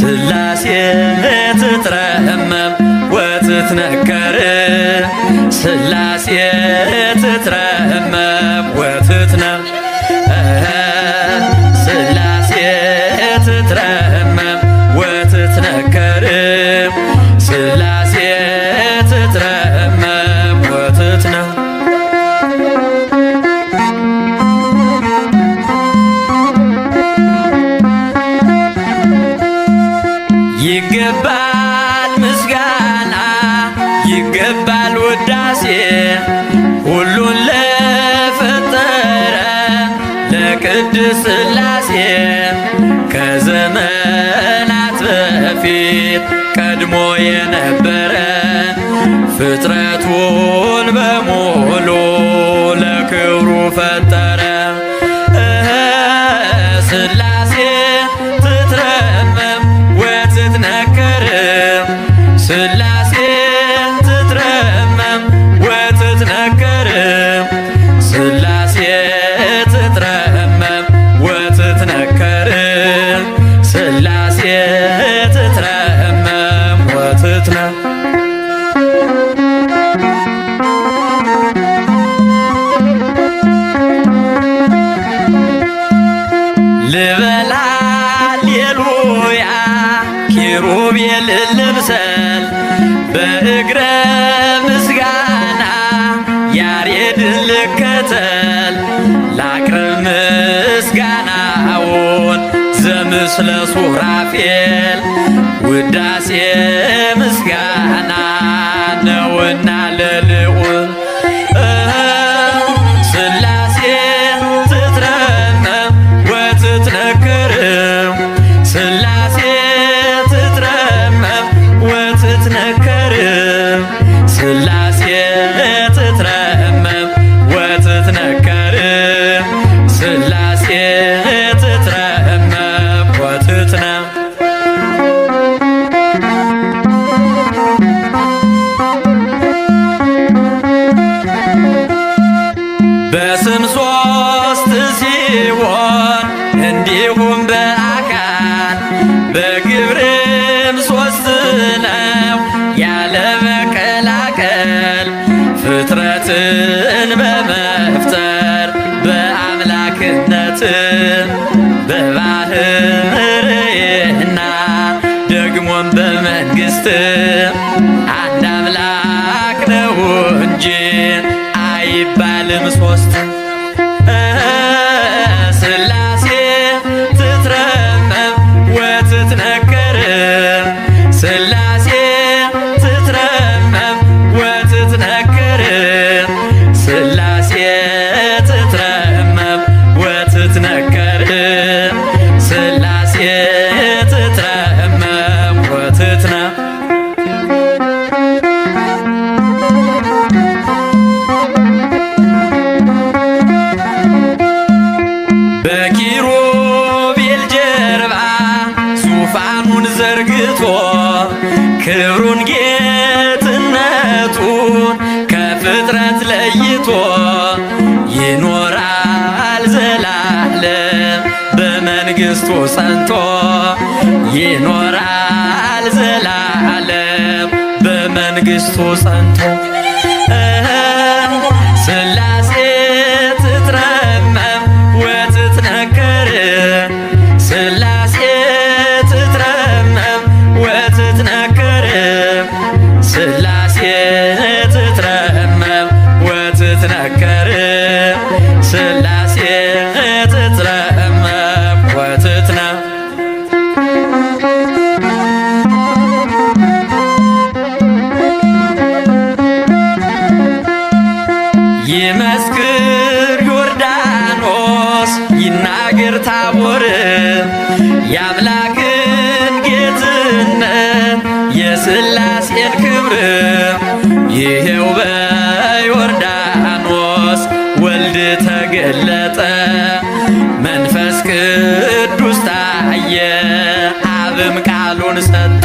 ስላሴ ትትረመም ወትትነከር ስላሴ ትትረመም ወትትነም ስላሴ ትትረመም ወትትነከር ስላሴ ትትረመም ወትትነም ይገባል ምስጋና ይገባል ውዳሴ ሁሉን ለፈጠረ ለቅድስት ሥላሴ ከዘመናት በፊት ቀድሞ የነበረ ፍጥረቱን በሙሉ ለክብሩ ፈጠረ። ሥላሴ ትትረመም ወትትነከር ሥላሴ ትትረመም ወትትነከር ሥላሴ ትትረመም ወትትነከር ሥላሴ ትትረመም ወትትነም ልበል ሃሌሉያ ኪሩቤል ልብሰል በእግረ ምስጋና ያሬድን ልከተል ላቅርብ ምስጋናውን ዘምስለ ሱራፌል ውዳሴ ምስጋና ነውና ለልዑል ሥላሴ ትትረመም ወትትነከር ሥላሴ ትትረመም ወትትነከር ሥላሴ ትትረመም ወትትነከር ሥላሴ ትትረመም ወትትነም በስም ሦስት ሲሆን እንዲሁም በአካል በግብርም ሦስት ነው ያለ መቀላቀል ፍጥረትን በመፍጠር በአምላክነት በባህርይና ደግሞም በመንግሥት አንድ አምላክ ነው እንጂ አይባልም ሦስት። ሥላሴ ትትረመም ወትትነከር ሥላሴ ትትረመም ወትትነከር ሥላሴ ትትረመም ወትትነከር ሥላሴ ትትረመም ወትትነም በኪሩቤል ጀርባ ዙፋኑን ዘርግቶ ክብሩን ጌትነቱን ከፍጥረት ለይቶ ይኖራል ዘላለም በመንግሥቱ ጸንቶ ይኖራል ዘላለም በመንግሥቱ ጸንቶ ሥላሴ ትትረመም ወትትነከር ሥላሴ ትትረመም ወትትነከር ሥላሴ ትትረመም ወትትነከር ሥላሴ ትትረመም ወትትነም ይመስክር ዮርዳኖስ ይናገር ታቦር የአምላክን ጌትነት የሥላሴን ክብር ይሄው በዮርዳኖስ ወልድ ተገለጠ መንፈስ ቅዱስ ታየ አብም ቃሉን ሰጠ